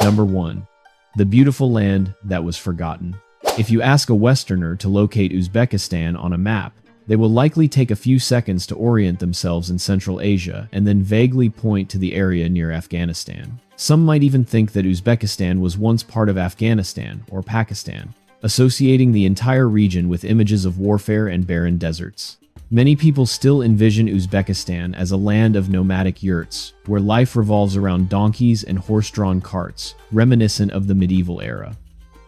Number 1. The beautiful land that was forgotten. If you ask a Westerner to locate Uzbekistan on a map, they will likely take a few seconds to orient themselves in Central Asia and then vaguely point to the area near Afghanistan. Some might even think that Uzbekistan was once part of Afghanistan or Pakistan, associating the entire region with images of warfare and barren deserts. Many people still envision Uzbekistan as a land of nomadic yurts, where life revolves around donkeys and horse-drawn carts, reminiscent of the medieval era.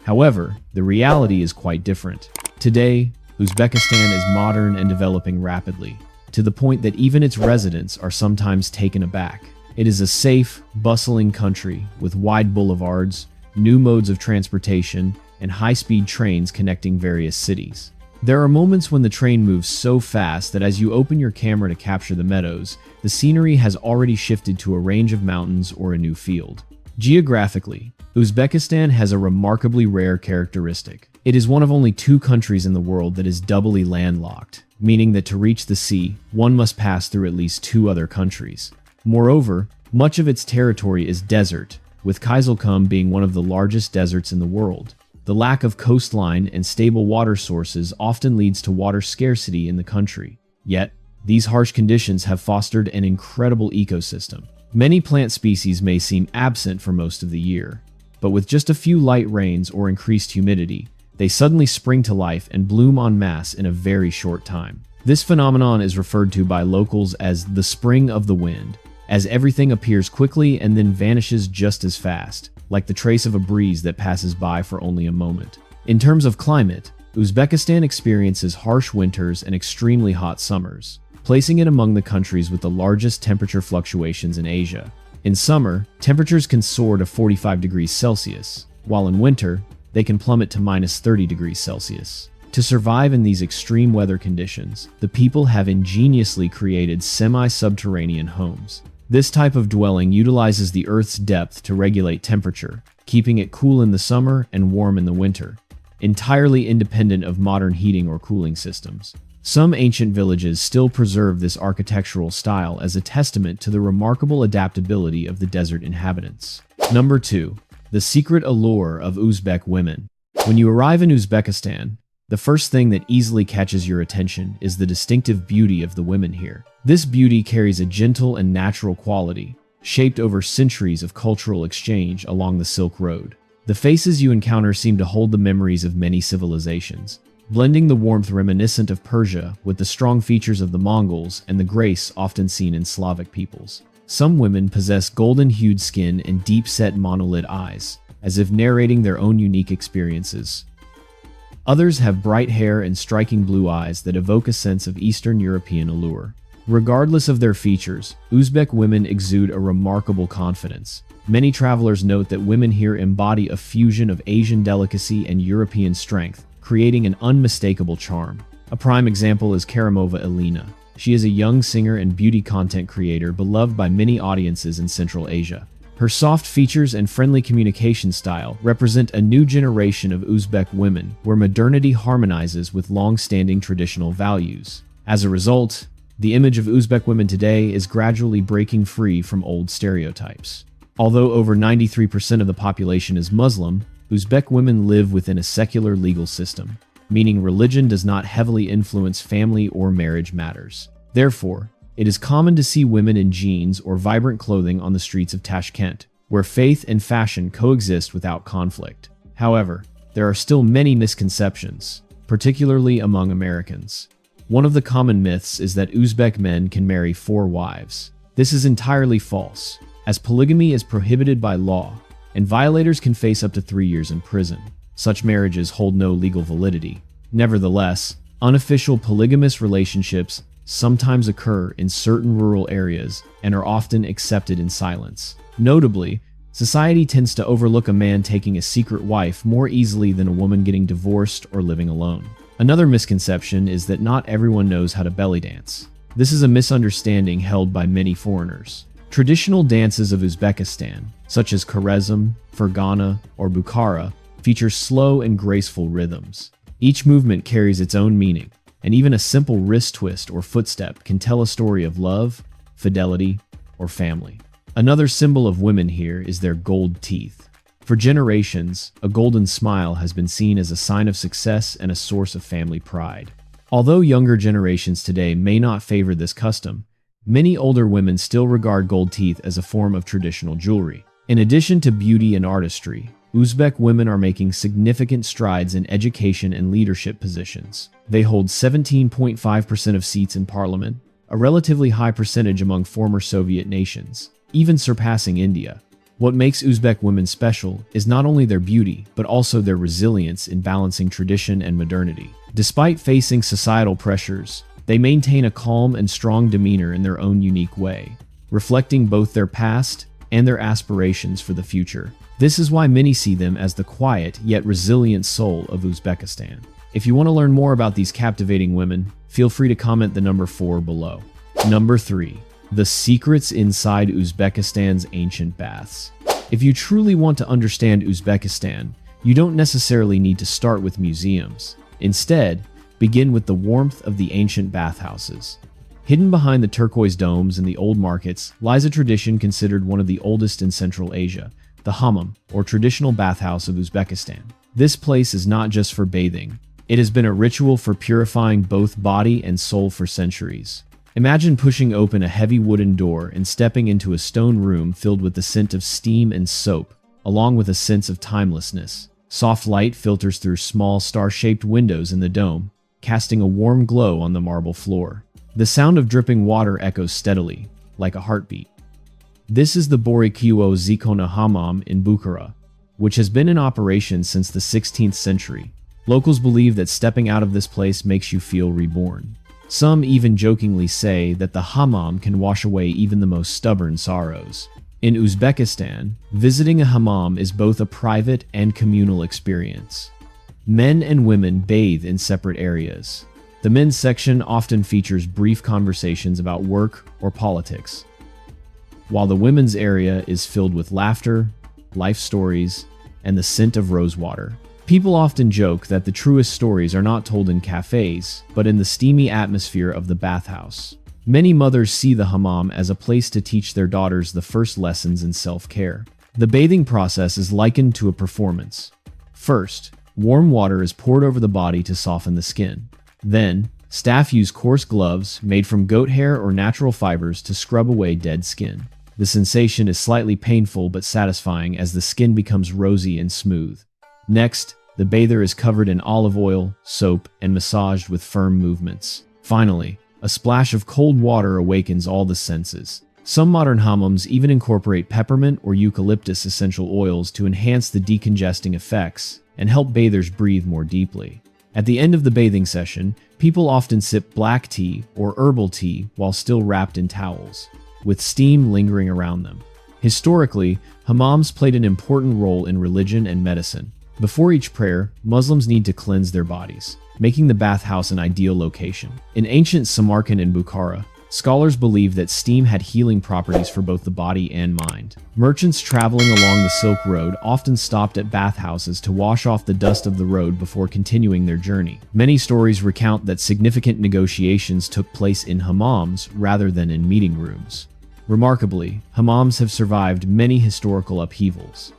However, the reality is quite different. Today, Uzbekistan is modern and developing rapidly, to the point that even its residents are sometimes taken aback. It is a safe, bustling country with wide boulevards, new modes of transportation, and high-speed trains connecting various cities. There are moments when the train moves so fast that as you open your camera to capture the meadows, the scenery has already shifted to a range of mountains or a new field. Geographically, Uzbekistan has a remarkably rare characteristic. It is one of only 2 countries in the world that is doubly landlocked, meaning that to reach the sea, one must pass through at least 2 other countries. Moreover, much of its territory is desert, with Kizilkum being one of the largest deserts in the world. The lack of coastline and stable water sources often leads to water scarcity in the country. Yet, these harsh conditions have fostered an incredible ecosystem. Many plant species may seem absent for most of the year, but with just a few light rains or increased humidity, they suddenly spring to life and bloom en masse in a very short time. This phenomenon is referred to by locals as the spring of the wind, as everything appears quickly and then vanishes just as fast, like the trace of a breeze that passes by for only a moment. In terms of climate, Uzbekistan experiences harsh winters and extremely hot summers, placing it among the countries with the largest temperature fluctuations in Asia. In summer, temperatures can soar to 45 degrees Celsius, while in winter, they can plummet to minus 30 degrees Celsius. To survive in these extreme weather conditions, the people have ingeniously created semi-subterranean homes. This type of dwelling utilizes the Earth's depth to regulate temperature, keeping it cool in the summer and warm in the winter, entirely independent of modern heating or cooling systems. Some ancient villages still preserve this architectural style as a testament to the remarkable adaptability of the desert inhabitants. Number 2. The secret allure of Uzbek women. When you arrive in Uzbekistan, the first thing that easily catches your attention is the distinctive beauty of the women here. This beauty carries a gentle and natural quality, shaped over centuries of cultural exchange along the Silk Road. The faces you encounter seem to hold the memories of many civilizations, blending the warmth reminiscent of Persia with the strong features of the Mongols and the grace often seen in Slavic peoples. Some women possess golden-hued skin and deep-set monolid eyes, as if narrating their own unique experiences. Others have bright hair and striking blue eyes that evoke a sense of Eastern European allure. Regardless of their features, Uzbek women exude a remarkable confidence. Many travelers note that women here embody a fusion of Asian delicacy and European strength, creating an unmistakable charm. A prime example is Karamova Elena. She is a young singer and beauty content creator beloved by many audiences in Central Asia. Her soft features and friendly communication style represent a new generation of Uzbek women where modernity harmonizes with long-standing traditional values. As a result, the image of Uzbek women today is gradually breaking free from old stereotypes. Although over 93% of the population is Muslim, Uzbek women live within a secular legal system, meaning religion does not heavily influence family or marriage matters. Therefore, it is common to see women in jeans or vibrant clothing on the streets of Tashkent, where faith and fashion coexist without conflict. However, there are still many misconceptions, particularly among Americans. One of the common myths is that Uzbek men can marry 4 wives. This is entirely false, as polygamy is prohibited by law, and violators can face up to 3 years in prison. Such marriages hold no legal validity. Nevertheless, unofficial polygamous relationships sometimes occur in certain rural areas and are often accepted in silence. Notably, society tends to overlook a man taking a secret wife more easily than a woman getting divorced or living alone. Another misconception is that not everyone knows how to belly dance. This is a misunderstanding held by many foreigners. Traditional dances of Uzbekistan, such as Khwarezm, Fergana, or Bukhara, feature slow and graceful rhythms. Each movement carries its own meaning, and even a simple wrist twist or footstep can tell a story of love, fidelity, or family. Another symbol of women here is their gold teeth. For generations, a golden smile has been seen as a sign of success and a source of family pride. Although younger generations today may not favor this custom, many older women still regard gold teeth as a form of traditional jewelry. In addition to beauty and artistry, Uzbek women are making significant strides in education and leadership positions. They hold 17.5% of seats in parliament, a relatively high percentage among former Soviet nations, even surpassing India. What makes Uzbek women special is not only their beauty, but also their resilience in balancing tradition and modernity. Despite facing societal pressures, they maintain a calm and strong demeanor in their own unique way, reflecting both their past and their aspirations for the future. This is why many see them as the quiet yet resilient soul of Uzbekistan. If you want to learn more about these captivating women, feel free to comment the number 4 below. Number 3. The secrets inside Uzbekistan's ancient baths. If you truly want to understand Uzbekistan, you don't necessarily need to start with museums. Instead, begin with the warmth of the ancient bathhouses. Hidden behind the turquoise domes and the old markets lies a tradition considered one of the oldest in Central Asia, the hammam, or traditional bathhouse of Uzbekistan. This place is not just for bathing. It has been a ritual for purifying both body and soul for centuries. Imagine pushing open a heavy wooden door and stepping into a stone room filled with the scent of steam and soap, along with a sense of timelessness. Soft light filters through small star-shaped windows in the dome, casting a warm glow on the marble floor. The sound of dripping water echoes steadily, like a heartbeat. This is the Borikiwo Zikona Hammam in Bukhara, which has been in operation since the 16th century. Locals believe that stepping out of this place makes you feel reborn. Some even jokingly say that the hammam can wash away even the most stubborn sorrows. In Uzbekistan, visiting a hammam is both a private and communal experience. Men and women bathe in separate areas. The men's section often features brief conversations about work or politics, while the women's area is filled with laughter, life stories, and the scent of rosewater. People often joke that the truest stories are not told in cafes, but in the steamy atmosphere of the bathhouse. Many mothers see the hammam as a place to teach their daughters the first lessons in self-care. The bathing process is likened to a performance. First, warm water is poured over the body to soften the skin. Then, staff use coarse gloves made from goat hair or natural fibers to scrub away dead skin. The sensation is slightly painful but satisfying as the skin becomes rosy and smooth. Next, the bather is covered in olive oil, soap, and massaged with firm movements. Finally, a splash of cold water awakens all the senses. Some modern hammams even incorporate peppermint or eucalyptus essential oils to enhance the decongesting effects and help bathers breathe more deeply. At the end of the bathing session, people often sip black tea or herbal tea while still wrapped in towels, with steam lingering around them. Historically, hammams played an important role in religion and medicine. Before each prayer, Muslims need to cleanse their bodies, making the bathhouse an ideal location. In ancient Samarkand and Bukhara, scholars believe that steam had healing properties for both the body and mind. Merchants traveling along the Silk Road often stopped at bathhouses to wash off the dust of the road before continuing their journey. Many stories recount that significant negotiations took place in hammams rather than in meeting rooms. Remarkably, hammams have survived many historical upheavals.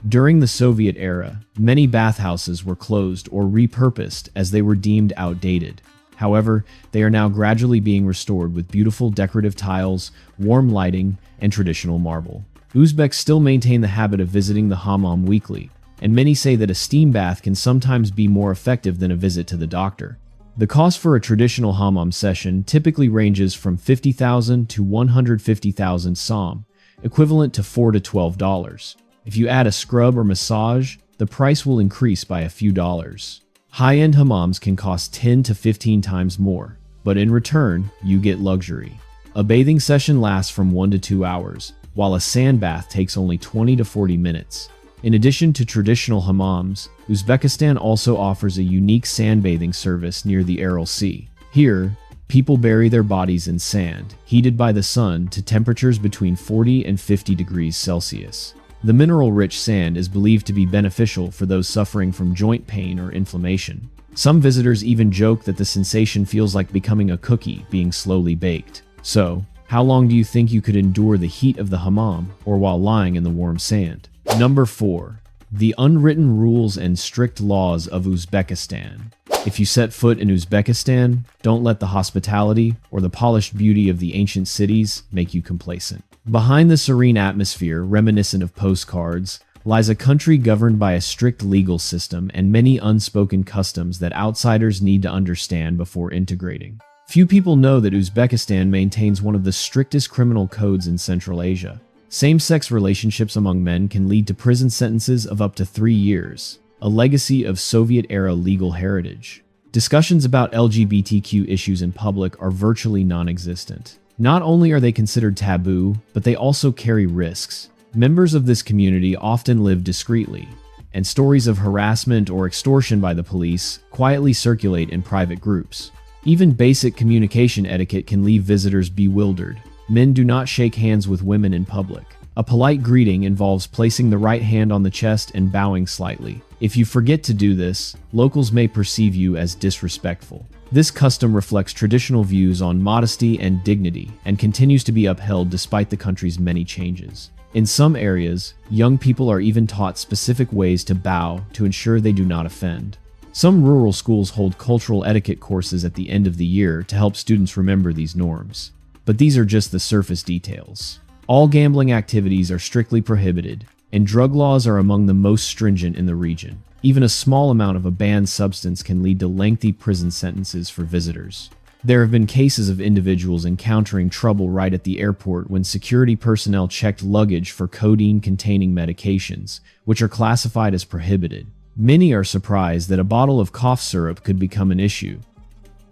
During the Soviet era, many bathhouses were closed or repurposed as they were deemed outdated. However, they are now gradually being restored with beautiful decorative tiles, warm lighting, and traditional marble. Uzbeks still maintain the habit of visiting the hammam weekly, and many say that a steam bath can sometimes be more effective than a visit to the doctor. The cost for a traditional hammam session typically ranges from 50,000 to 150,000 som, equivalent to $4 to $12. If you add a scrub or massage, the price will increase by a few dollars. High-end hammams can cost 10 to 15 times more, but in return, you get luxury. A bathing session lasts from 1 to 2 hours, while a sand bath takes only 20 to 40 minutes. In addition to traditional hammams, Uzbekistan also offers a unique sandbathing service near the Aral Sea. Here, people bury their bodies in sand, heated by the sun to temperatures between 40 and 50 degrees Celsius. The mineral-rich sand is believed to be beneficial for those suffering from joint pain or inflammation. Some visitors even joke that the sensation feels like becoming a cookie being slowly baked. So, how long do you think you could endure the heat of the hammam or while lying in the warm sand? Number 4. The unwritten rules and strict laws of Uzbekistan. If you set foot in Uzbekistan, don't let the hospitality or the polished beauty of the ancient cities make you complacent. Behind the serene atmosphere, reminiscent of postcards, lies a country governed by a strict legal system and many unspoken customs that outsiders need to understand before integrating. Few people know that Uzbekistan maintains one of the strictest criminal codes in Central Asia. Same-sex relationships among men can lead to prison sentences of up to 3 years, a legacy of Soviet-era legal heritage. Discussions about LGBTQ issues in public are virtually non-existent. Not only are they considered taboo, but they also carry risks. Members of this community often live discreetly, and stories of harassment or extortion by the police quietly circulate in private groups. Even basic communication etiquette can leave visitors bewildered. Men do not shake hands with women in public. A polite greeting involves placing the right hand on the chest and bowing slightly. If you forget to do this, locals may perceive you as disrespectful. This custom reflects traditional views on modesty and dignity and continues to be upheld despite the country's many changes. In some areas, young people are even taught specific ways to bow to ensure they do not offend. Some rural schools hold cultural etiquette courses at the end of the year to help students remember these norms. But these are just the surface details. All gambling activities are strictly prohibited, and drug laws are among the most stringent in the region. Even a small amount of a banned substance can lead to lengthy prison sentences for visitors. There have been cases of individuals encountering trouble right at the airport when security personnel checked luggage for codeine-containing medications, which are classified as prohibited. Many are surprised that a bottle of cough syrup could become an issue.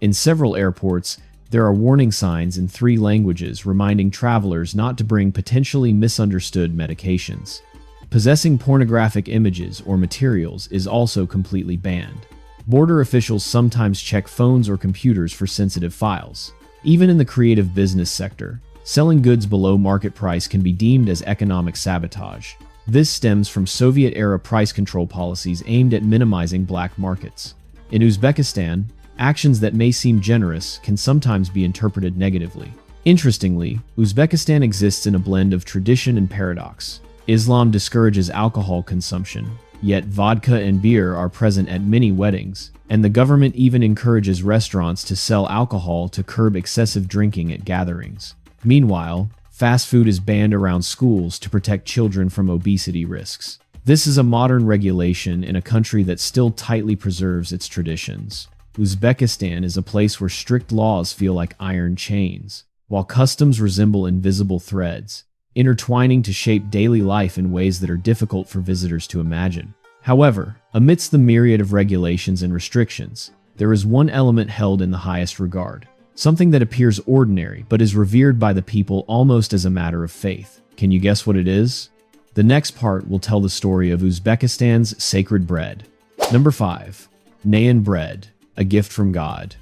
In several airports, there are warning signs in 3 languages reminding travelers not to bring potentially misunderstood medications. Possessing pornographic images or materials is also completely banned. Border officials sometimes check phones or computers for sensitive files. Even in the creative business sector, selling goods below market price can be deemed as economic sabotage. This stems from Soviet-era price control policies aimed at minimizing black markets. In Uzbekistan, actions that may seem generous can sometimes be interpreted negatively. Interestingly, Uzbekistan exists in a blend of tradition and paradox. Islam discourages alcohol consumption, yet vodka and beer are present at many weddings, and the government even encourages restaurants to sell alcohol to curb excessive drinking at gatherings. Meanwhile, fast food is banned around schools to protect children from obesity risks. This is a modern regulation in a country that still tightly preserves its traditions. Uzbekistan is a place where strict laws feel like iron chains, while customs resemble invisible threads, intertwining to shape daily life in ways that are difficult for visitors to imagine. However, amidst the myriad of regulations and restrictions, there is one element held in the highest regard, something that appears ordinary but is revered by the people almost as a matter of faith. Can you guess what it is? The next part will tell the story of Uzbekistan's sacred bread. Number 5. Naan Bread, a gift from God.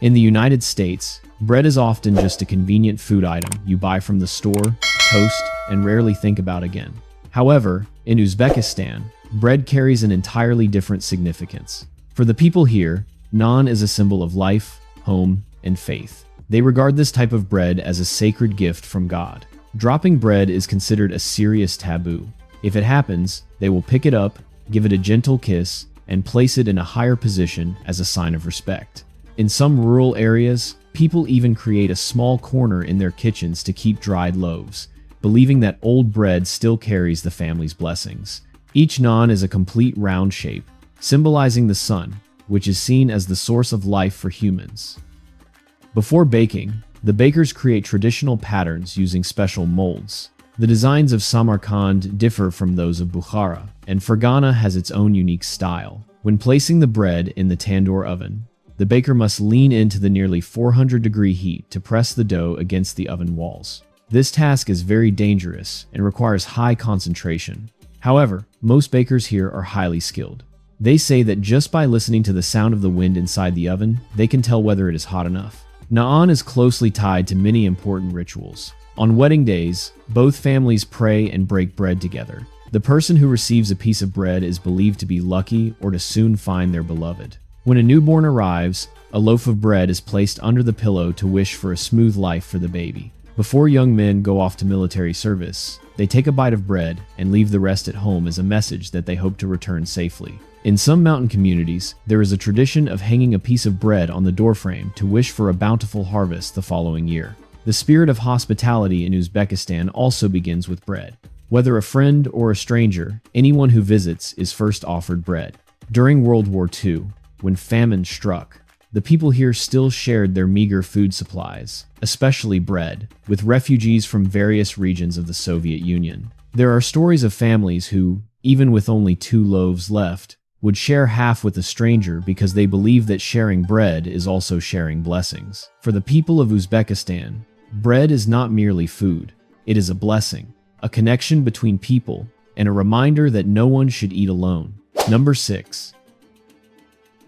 In the United States, bread is often just a convenient food item you buy from the store, toast, and rarely think about again. However, in Uzbekistan, bread carries an entirely different significance. For the people here, naan is a symbol of life, home, and faith. They regard this type of bread as a sacred gift from God. Dropping bread is considered a serious taboo. If it happens, they will pick it up, give it a gentle kiss, and place it in a higher position as a sign of respect. In some rural areas, people even create a small corner in their kitchens to keep dried loaves, believing that old bread still carries the family's blessings. Each naan is a complete round shape, symbolizing the sun, which is seen as the source of life for humans. Before baking, the bakers create traditional patterns using special molds. The designs of Samarkand differ from those of Bukhara, and Fergana has its own unique style. When placing the bread in the tandoor oven, the baker must lean into the nearly 400-degree heat to press the dough against the oven walls. This task is very dangerous and requires high concentration. However, most bakers here are highly skilled. They say that just by listening to the sound of the wind inside the oven, they can tell whether it is hot enough. Naan is closely tied to many important rituals. On wedding days, both families pray and break bread together. The person who receives a piece of bread is believed to be lucky or to soon find their beloved. When a newborn arrives, a loaf of bread is placed under the pillow to wish for a smooth life for the baby. Before young men go off to military service, they take a bite of bread and leave the rest at home as a message that they hope to return safely. In some mountain communities, there is a tradition of hanging a piece of bread on the doorframe to wish for a bountiful harvest the following year. The spirit of hospitality in Uzbekistan also begins with bread. Whether a friend or a stranger, anyone who visits is first offered bread. During World War II, when famine struck, the people here still shared their meager food supplies, especially bread, with refugees from various regions of the Soviet Union. There are stories of families who, even with only 2 loaves left, would share half with a stranger because they believe that sharing bread is also sharing blessings. For the people of Uzbekistan, bread is not merely food, it is a blessing, a connection between people, and a reminder that no one should eat alone. Number 6.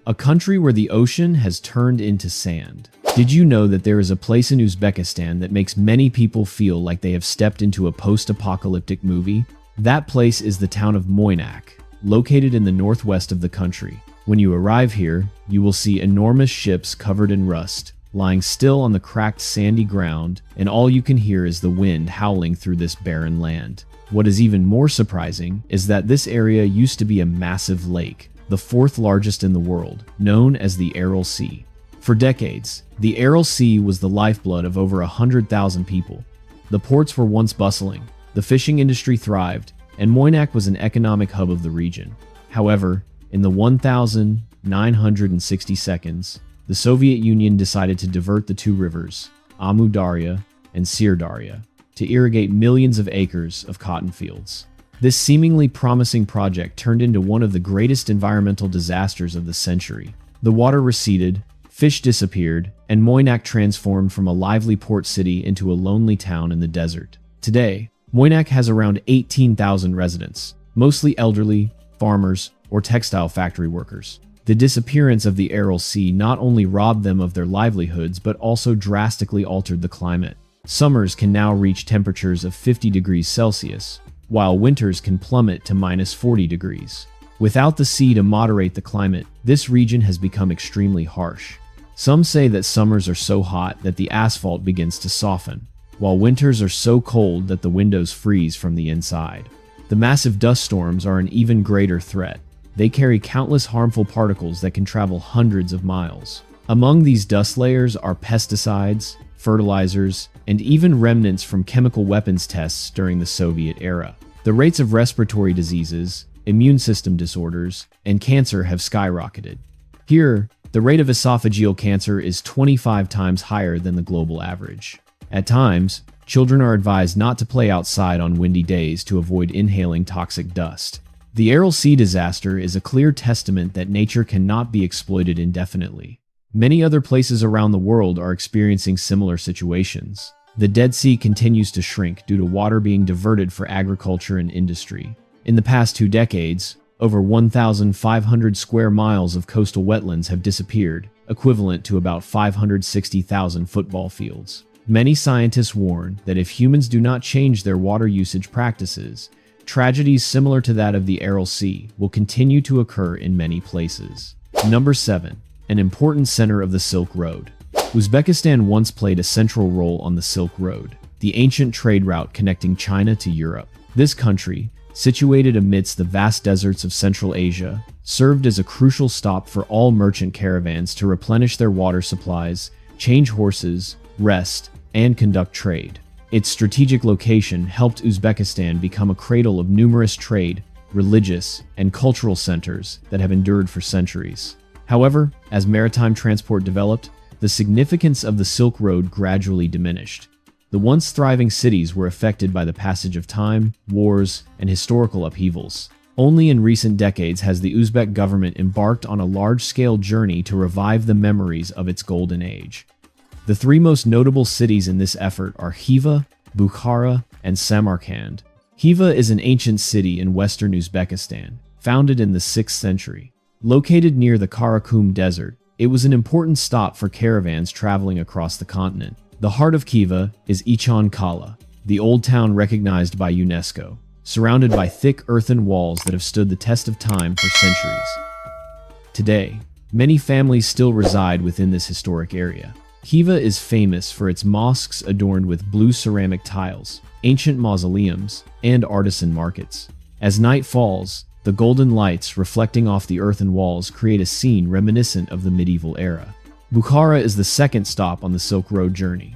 A country where the ocean has turned into sand. Did you know that there is a place in Uzbekistan that makes many people feel like they have stepped into a post-apocalyptic movie? That place is the town of Moynak, located in the northwest of the country. When you arrive here, you will see enormous ships covered in rust, lying still on the cracked sandy ground, and all you can hear is the wind howling through this barren land. What is even more surprising is that this area used to be a massive lake, the 4th largest in the world, known as the Aral Sea. For decades, the Aral Sea was the lifeblood of over 100,000 people. The ports were once bustling, the fishing industry thrived, and Moynak was an economic hub of the region. However, in the 1960 seconds, the Soviet Union decided to divert the 2 rivers, Amu Darya and Sir Darya, to irrigate millions of acres of cotton fields. This seemingly promising project turned into one of the greatest environmental disasters of the century. The water receded, fish disappeared, and Moynak transformed from a lively port city into a lonely town in the desert. Today, Moynak has around 18,000 residents, mostly elderly, farmers, or textile factory workers. The disappearance of the Aral Sea not only robbed them of their livelihoods but also drastically altered the climate. Summers can now reach temperatures of 50 degrees Celsius, while winters can plummet to -40 degrees. Without the sea to moderate the climate, this region has become extremely harsh. Some say that summers are so hot that the asphalt begins to soften, while winters are so cold that the windows freeze from the inside. The massive dust storms are an even greater threat. They carry countless harmful particles that can travel hundreds of miles. Among these dust layers are pesticides, fertilizers, and even remnants from chemical weapons tests during the Soviet era. The rates of respiratory diseases, immune system disorders, and cancer have skyrocketed. Here, the rate of esophageal cancer is 25 times higher than the global average. At times, children are advised not to play outside on windy days to avoid inhaling toxic dust. The Aral Sea disaster is a clear testament that nature cannot be exploited indefinitely. Many other places around the world are experiencing similar situations. The Dead Sea continues to shrink due to water being diverted for agriculture and industry. In the past 2 decades, over 1,500 square miles of coastal wetlands have disappeared, equivalent to about 560,000 football fields. Many scientists warn that if humans do not change their water usage practices, tragedies similar to that of the Aral Sea will continue to occur in many places. Number 7. An important center of the Silk Road. Uzbekistan once played a central role on the Silk Road, the ancient trade route connecting China to Europe. This country, situated amidst the vast deserts of Central Asia, served as a crucial stop for all merchant caravans to replenish their water supplies, change horses, rest, and conduct trade. Its strategic location helped Uzbekistan become a cradle of numerous trade, religious, and cultural centers that have endured for centuries. However, as maritime transport developed, the significance of the Silk Road gradually diminished. The once thriving cities were affected by the passage of time, wars, and historical upheavals. Only in recent decades has the Uzbek government embarked on a large-scale journey to revive the memories of its golden age. The 3 most notable cities in this effort are Khiva, Bukhara, and Samarkand. Khiva is an ancient city in western Uzbekistan, founded in the 6th century. Located near the Karakum Desert, it was an important stop for caravans traveling across the continent. The heart of Khiva is Ichan Kala, the old town recognized by UNESCO, surrounded by thick earthen walls that have stood the test of time for centuries. Today, many families still reside within this historic area. Khiva is famous for its mosques adorned with blue ceramic tiles, ancient mausoleums, and artisan markets. As night falls, the golden lights reflecting off the earthen walls create a scene reminiscent of the medieval era. Bukhara is the second stop on the Silk Road journey.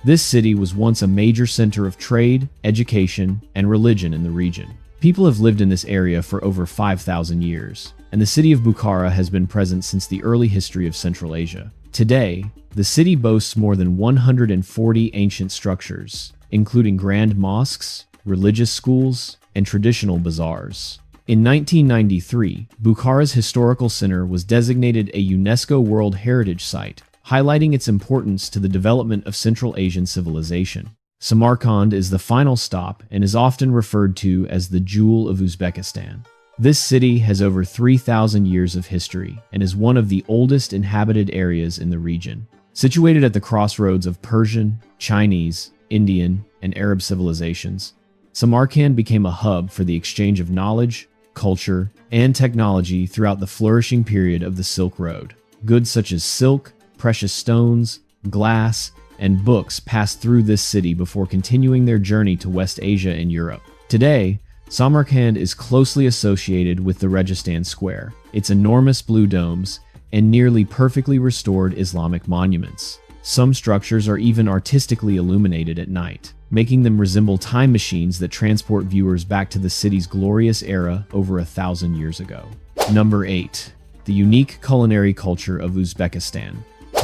This city was once a major center of trade, education, and religion in the region. People have lived in this area for over 5,000 years, and the city of Bukhara has been present since the early history of Central Asia. Today, the city boasts more than 140 ancient structures, including grand mosques, religious schools, and traditional bazaars. In 1993, Bukhara's historical center was designated a UNESCO World Heritage Site, highlighting its importance to the development of Central Asian civilization. Samarkand is the final stop and is often referred to as the Jewel of Uzbekistan. This city has over 3,000 years of history and is one of the oldest inhabited areas in the region. Situated at the crossroads of Persian, Chinese, Indian, and Arab civilizations, Samarkand became a hub for the exchange of knowledge, culture, and technology throughout the flourishing period of the Silk Road. Goods such as silk, precious stones, glass, and books passed through this city before continuing their journey to West Asia and Europe. Today, Samarkand is closely associated with the Registan Square, its enormous blue domes, and nearly perfectly restored Islamic monuments. Some structures are even artistically illuminated at night, making them resemble time machines that transport viewers back to the city's glorious era over 1,000 years ago. Number 8. The unique culinary culture of Uzbekistan.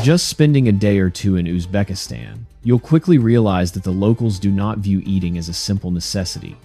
Just spending a day or two in Uzbekistan, you'll quickly realize that the locals do not view eating as a simple necessity.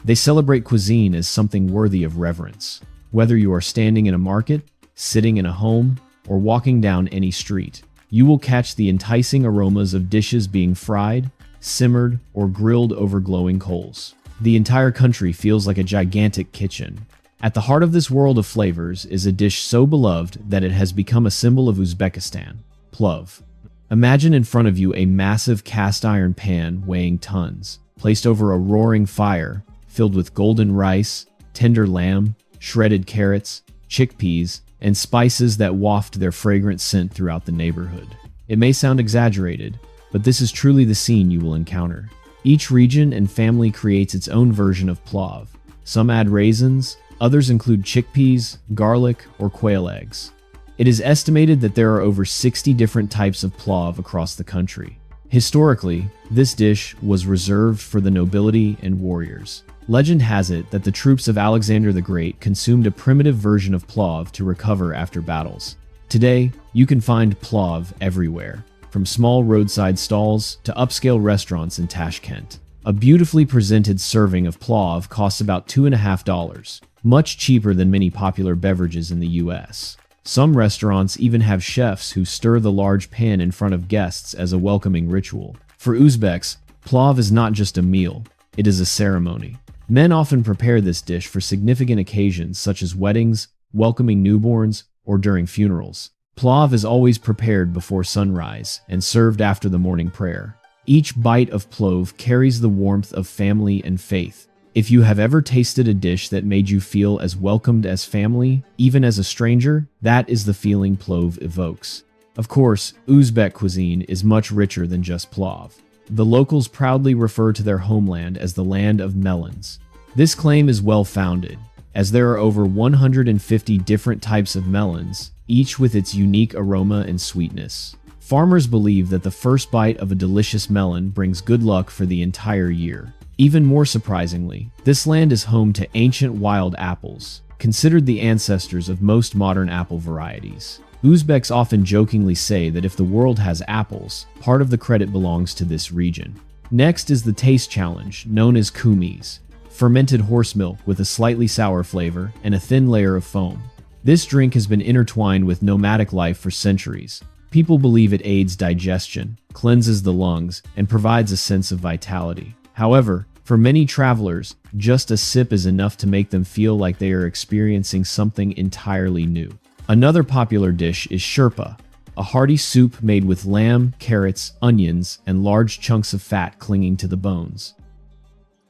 They celebrate cuisine as something worthy of reverence. Whether you are standing in a market, sitting in a home, or walking down any street, you will catch the enticing aromas of dishes being fried, simmered, or grilled over glowing coals. The entire country feels like a gigantic kitchen. At the heart of this world of flavors is a dish so beloved that it has become a symbol of Uzbekistan: plov. Imagine in front of you a massive cast iron pan weighing tons, placed over a roaring fire, filled with golden rice, tender lamb, shredded carrots, chickpeas, and spices that waft their fragrant scent throughout the neighborhood. It may sound exaggerated, but this is truly the scene you will encounter. Each region and family creates its own version of plov. Some add raisins, others include chickpeas, garlic, or quail eggs. It is estimated that there are over 60 different types of plov across the country. Historically, this dish was reserved for the nobility and warriors. Legend has it that the troops of Alexander the Great consumed a primitive version of plov to recover after battles. Today, you can find plov everywhere, from small roadside stalls to upscale restaurants in Tashkent. A beautifully presented serving of plov costs about $2.50, much cheaper than many popular beverages in the US. Some restaurants even have chefs who stir the large pan in front of guests as a welcoming ritual. For Uzbeks, plov is not just a meal, it is a ceremony. Men often prepare this dish for significant occasions such as weddings, welcoming newborns, or during funerals. Plov is always prepared before sunrise and served after the morning prayer. Each bite of plov carries the warmth of family and faith. If you have ever tasted a dish that made you feel as welcomed as family, even as a stranger, that is the feeling plov evokes. Of course, Uzbek cuisine is much richer than just plov. The locals proudly refer to their homeland as the land of melons. This claim is well-founded, as there are over 150 different types of melons, each with its unique aroma and sweetness. Farmers believe that the first bite of a delicious melon brings good luck for the entire year. Even more surprisingly, this land is home to ancient wild apples, considered the ancestors of most modern apple varieties. Uzbeks often jokingly say that if the world has apples, part of the credit belongs to this region. Next is the taste challenge, known as kumis, fermented horse milk with a slightly sour flavor and a thin layer of foam. This drink has been intertwined with nomadic life for centuries. People believe it aids digestion, cleanses the lungs, and provides a sense of vitality. However, for many travelers, just a sip is enough to make them feel like they are experiencing something entirely new. Another popular dish is sherpa, a hearty soup made with lamb, carrots, onions, and large chunks of fat clinging to the bones.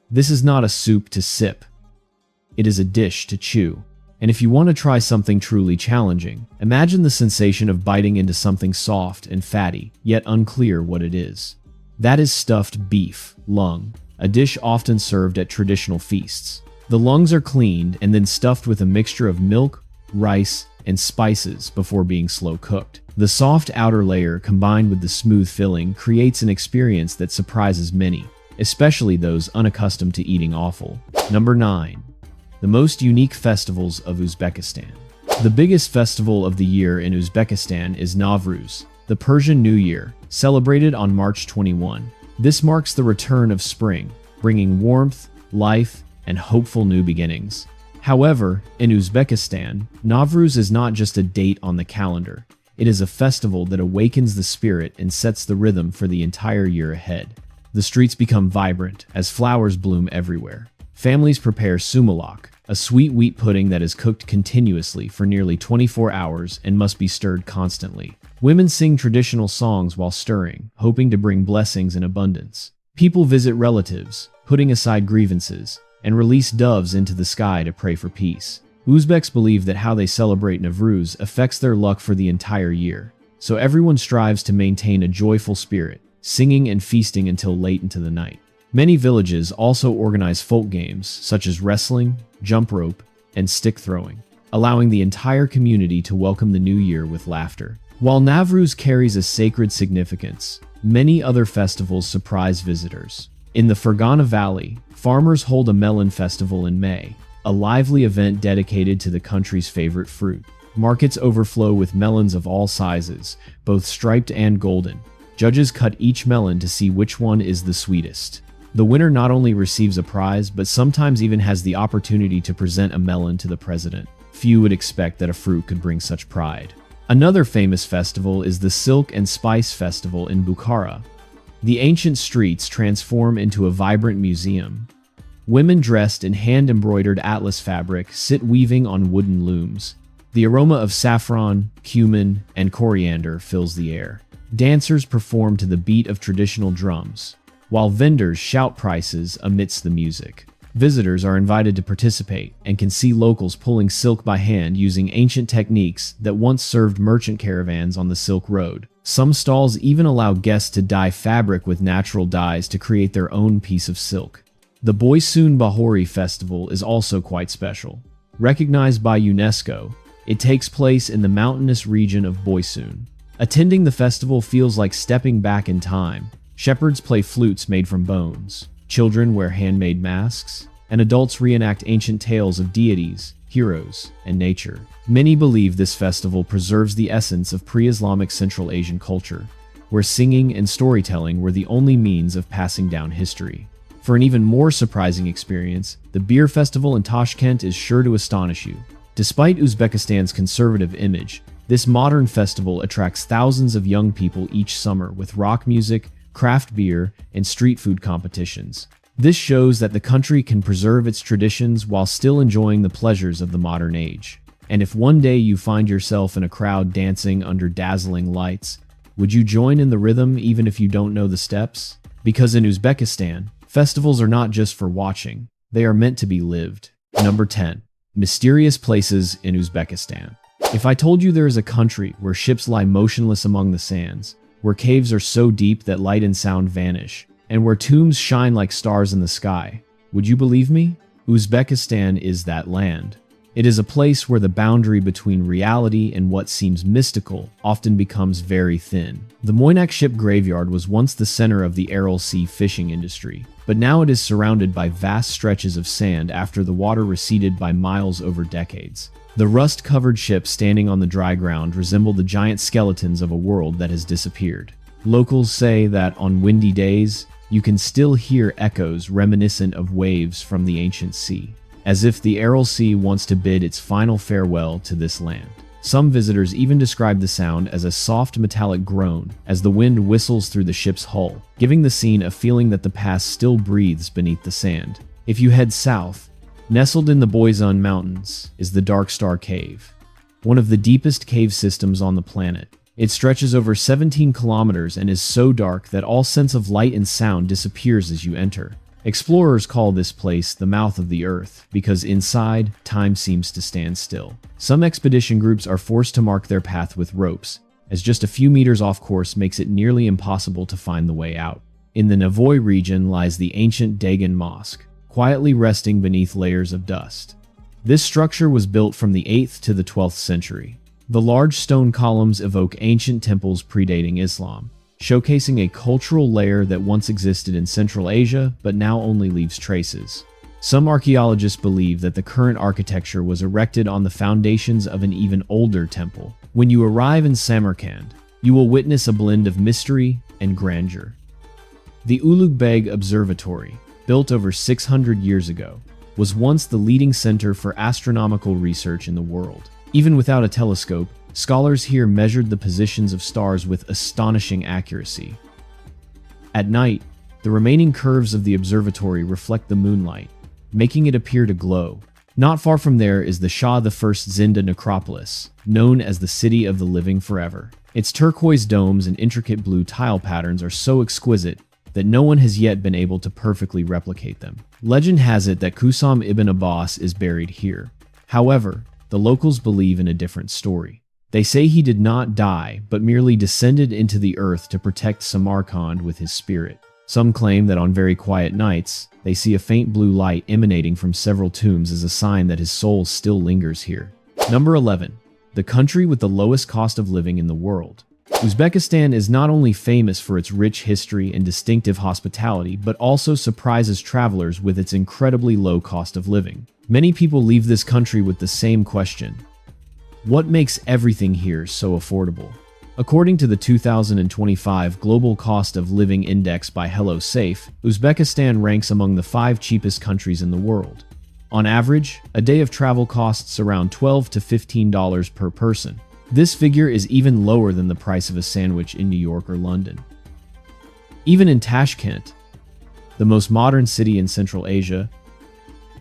This is not a soup to sip. It is a dish to chew. And if you want to try something truly challenging, imagine the sensation of biting into something soft and fatty, yet unclear what it is. That is stuffed beef lung, a dish often served at traditional feasts. The lungs are cleaned and then stuffed with a mixture of milk, rice, and spices before being slow cooked. The soft outer layer combined with the smooth filling creates an experience that surprises many, especially those unaccustomed to eating offal. Number 9. The most unique festivals of Uzbekistan. The biggest festival of the year in Uzbekistan is Nowruz, the Persian New Year, celebrated on March 21. This marks the return of spring, bringing warmth, life, and hopeful new beginnings. However, in Uzbekistan, Nowruz is not just a date on the calendar. It is a festival that awakens the spirit and sets the rhythm for the entire year ahead. The streets become vibrant as flowers bloom everywhere. Families prepare sumalak, a sweet wheat pudding that is cooked continuously for nearly 24 hours and must be stirred constantly. Women sing traditional songs while stirring, hoping to bring blessings and abundance. People visit relatives, putting aside grievances, and release doves into the sky to pray for peace. Uzbeks believe that how they celebrate Nowruz affects their luck for the entire year, so everyone strives to maintain a joyful spirit, singing and feasting until late into the night. Many villages also organize folk games such as wrestling, jump rope, and stick throwing, allowing the entire community to welcome the new year with laughter. While Nowruz carries a sacred significance, many other festivals surprise visitors. In the Fergana Valley, farmers hold a melon festival in May, a lively event dedicated to the country's favorite fruit. Markets overflow with melons of all sizes, both striped and golden. Judges cut each melon to see which one is the sweetest. The winner not only receives a prize, but sometimes even has the opportunity to present a melon to the president. Few would expect that a fruit could bring such pride. Another famous festival is the Silk and Spice Festival in Bukhara. The ancient streets transform into a vibrant museum. Women dressed in hand-embroidered atlas fabric sit weaving on wooden looms. The aroma of saffron, cumin, and coriander fills the air. Dancers perform to the beat of traditional drums, while vendors shout prices amidst the music. Visitors are invited to participate and can see locals pulling silk by hand using ancient techniques that once served merchant caravans on the Silk Road. Some stalls even allow guests to dye fabric with natural dyes to create their own piece of silk. The Boysun Bahori Festival is also quite special. Recognized by UNESCO, it takes place in the mountainous region of Boysun. Attending the festival feels like stepping back in time. Shepherds play flutes made from bones, children wear handmade masks, and adults reenact ancient tales of deities, heroes, and nature. Many believe this festival preserves the essence of pre-Islamic Central Asian culture, where singing and storytelling were the only means of passing down history. For an even more surprising experience, the beer festival in Tashkent is sure to astonish you. Despite Uzbekistan's conservative image, this modern festival attracts thousands of young people each summer with rock music, craft beer, and street food competitions. This shows that the country can preserve its traditions while still enjoying the pleasures of the modern age. And if one day you find yourself in a crowd dancing under dazzling lights, would you join in the rhythm even if you don't know the steps? Because in Uzbekistan, festivals are not just for watching, they are meant to be lived. Number 10. Mysterious places in Uzbekistan. If I told you there is a country where ships lie motionless among the sands, where caves are so deep that light and sound vanish, and where tombs shine like stars in the sky, would you believe me? Uzbekistan is that land. It is a place where the boundary between reality and what seems mystical often becomes very thin. The Moynak ship graveyard was once the center of the Aral Sea fishing industry, but now it is surrounded by vast stretches of sand after the water receded by miles over decades. The rust-covered ships standing on the dry ground resemble the giant skeletons of a world that has disappeared. Locals say that on windy days, you can still hear echoes reminiscent of waves from the ancient sea, as if the Aral Sea wants to bid its final farewell to this land. Some visitors even describe the sound as a soft metallic groan as the wind whistles through the ship's hull, giving the scene a feeling that the past still breathes beneath the sand. If you head south, nestled in the Boysun Mountains is the Dark Star Cave, one of the deepest cave systems on the planet. It stretches over 17 kilometers and is so dark that all sense of light and sound disappears as you enter. Explorers call this place the mouth of the earth because inside, time seems to stand still. Some expedition groups are forced to mark their path with ropes, as just a few meters off course makes it nearly impossible to find the way out. In the Navoy region lies the ancient Dagon Mosque, quietly resting beneath layers of dust. This structure was built from the 8th to the 12th century. The large stone columns evoke ancient temples predating Islam, showcasing a cultural layer that once existed in Central Asia but now only leaves traces. Some archaeologists believe that the current architecture was erected on the foundations of an even older temple. When you arrive in Samarkand, you will witness a blend of mystery and grandeur. The Ulugh Beg Observatory, built over 600 years ago, was once the leading center for astronomical research in the world. Even without a telescope, scholars here measured the positions of stars with astonishing accuracy. At night, the remaining curves of the observatory reflect the moonlight, making it appear to glow. Not far from there is the Shah I Zinda necropolis, known as the City of the Living Forever. Its turquoise domes and intricate blue tile patterns are so exquisite that no one has yet been able to perfectly replicate them. Legend has it that Qusam ibn Abbas is buried here. However, the locals believe in a different story. They say he did not die, but merely descended into the earth to protect Samarkand with his spirit. Some claim that on very quiet nights, they see a faint blue light emanating from several tombs as a sign that his soul still lingers here. Number 11. The country with the lowest cost of living in the world. Uzbekistan is not only famous for its rich history and distinctive hospitality, but also surprises travelers with its incredibly low cost of living. Many people leave this country with the same question: what makes everything here so affordable? According to the 2025 Global Cost of Living Index by HelloSafe, Uzbekistan ranks among the 5 cheapest countries in the world. On average, a day of travel costs around $12 to $15 per person. This figure is even lower than the price of a sandwich in New York or London. Even in Tashkent, the most modern city in Central Asia,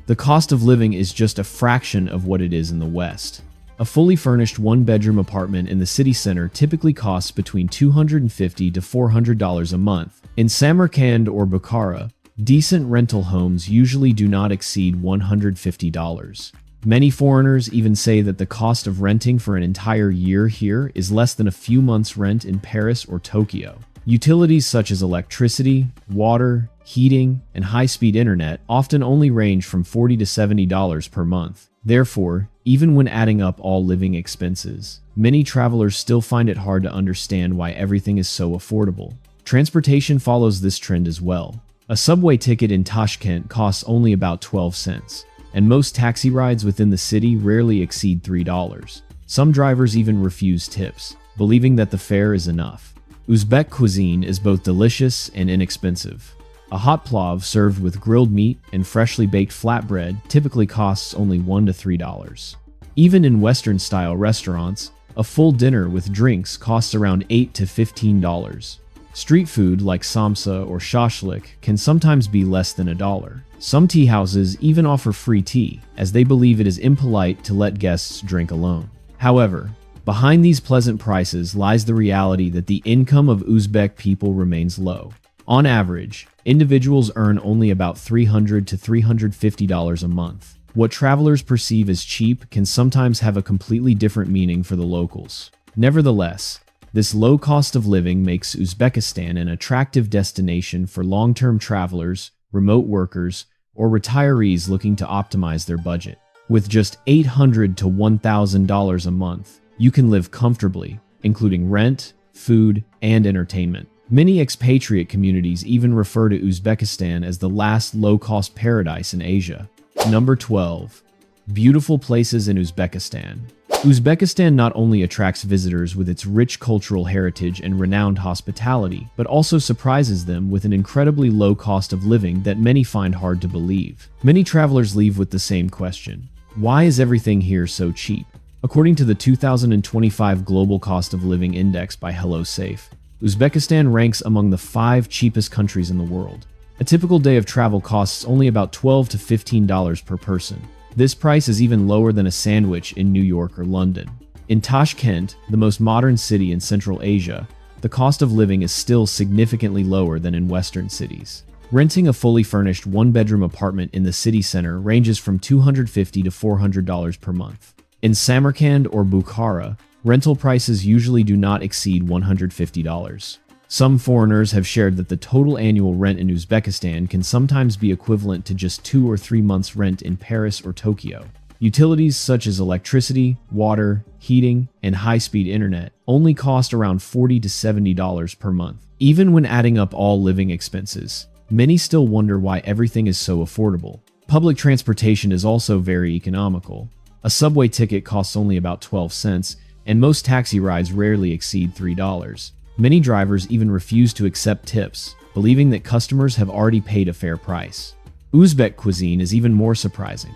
the cost of living is just a fraction of what it is in the West. A fully furnished one-bedroom apartment in the city center typically costs between $250 to $400 a month. In Samarkand or Bukhara, decent rental homes usually do not exceed $150. Many foreigners even say that the cost of renting for an entire year here is less than a few months' rent in Paris or Tokyo. Utilities such as electricity, water, heating, and high-speed internet often only range from $40 to $70 per month. Therefore, even when adding up all living expenses, many travelers still find it hard to understand why everything is so affordable. Transportation follows this trend as well. A subway ticket in Tashkent costs only about 12 cents. And most taxi rides within the city rarely exceed $3. Some drivers even refuse tips, believing that the fare is enough. Uzbek cuisine is both delicious and inexpensive. A hot plav served with grilled meat and freshly baked flatbread typically costs only $1 to $3. Even in Western-style restaurants, a full dinner with drinks costs around $8 to $15. Street food like samsa or shashlik can sometimes be less than $1. Some tea houses even offer free tea, as they believe it is impolite to let guests drink alone. However, behind these pleasant prices lies the reality that the income of Uzbek people remains low. On average, individuals earn only about $300 to $350 a month. What travelers perceive as cheap can sometimes have a completely different meaning for the locals. Nevertheless, this low cost of living makes Uzbekistan an attractive destination for long-term travelers, remote workers, or retirees looking to optimize their budget. With just $800 to $1,000 a month, you can live comfortably, including rent, food, and entertainment. Many expatriate communities even refer to Uzbekistan as the last low-cost paradise in Asia. Number 12. Beautiful places in Uzbekistan. Uzbekistan not only attracts visitors with its rich cultural heritage and renowned hospitality, but also surprises them with an incredibly low cost of living that many find hard to believe. Many travelers leave with the same question: why is everything here so cheap? According to the 2025 Global Cost of Living Index by HelloSafe, Uzbekistan ranks among the 5 cheapest countries in the world. A typical day of travel costs only about $12 to $15 per person. This price is even lower than a sandwich in New York or London. In Tashkent, the most modern city in Central Asia, the cost of living is still significantly lower than in Western cities. Renting a fully furnished one-bedroom apartment in the city center ranges from $250 to $400 per month. In Samarkand or Bukhara, rental prices usually do not exceed $150. Some foreigners have shared that the total annual rent in Uzbekistan can sometimes be equivalent to just 2 or 3 months' rent in Paris or Tokyo. Utilities such as electricity, water, heating, and high-speed internet only cost around $40 to $70 per month. Even when adding up all living expenses, many still wonder why everything is so affordable. Public transportation is also very economical. A subway ticket costs only about 12 cents, and most taxi rides rarely exceed $3. Many drivers even refuse to accept tips, believing that customers have already paid a fair price. Uzbek cuisine is even more surprising.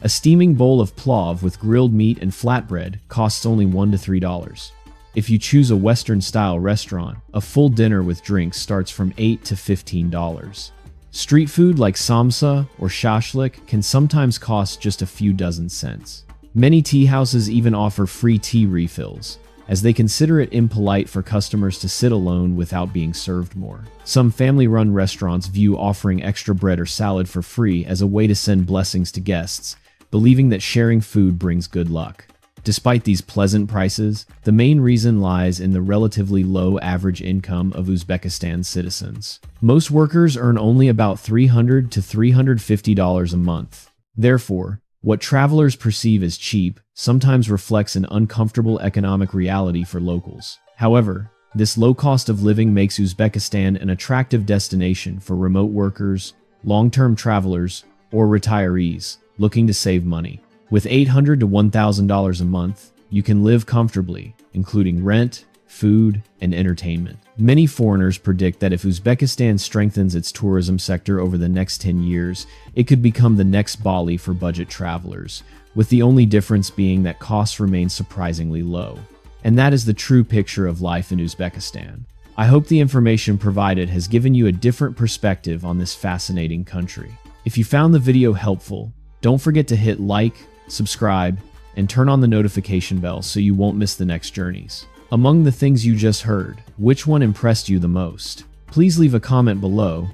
A steaming bowl of plov with grilled meat and flatbread costs only $1 to $3. If you choose a Western-style restaurant, a full dinner with drinks starts from $8 to $15. Street food like samsa or shashlik can sometimes cost just a few dozen cents. Many tea houses even offer free tea refills, as they consider it impolite for customers to sit alone without being served more. Some family-run restaurants view offering extra bread or salad for free as a way to send blessings to guests, believing that sharing food brings good luck. Despite these pleasant prices, the main reason lies in the relatively low average income of Uzbekistan's citizens. Most workers earn only about $300 to $350 a month. Therefore, what travelers perceive as cheap sometimes reflects an uncomfortable economic reality for locals. However, this low cost of living makes Uzbekistan an attractive destination for remote workers, long-term travelers, or retirees looking to save money. With $800 to $1,000 a month, you can live comfortably, including rent, food, and entertainment. Many foreigners predict that if Uzbekistan strengthens its tourism sector over the next 10 years, it could become the next Bali for budget travelers, with the only difference being that costs remain surprisingly low. And that is the true picture of life in Uzbekistan. I hope the information provided has given you a different perspective on this fascinating country. If you found the video helpful, don't forget to hit like, subscribe, and turn on the notification bell so you won't miss the next journeys. Among the things you just heard, which one impressed you the most? Please leave a comment below,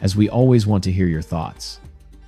as we always want to hear your thoughts.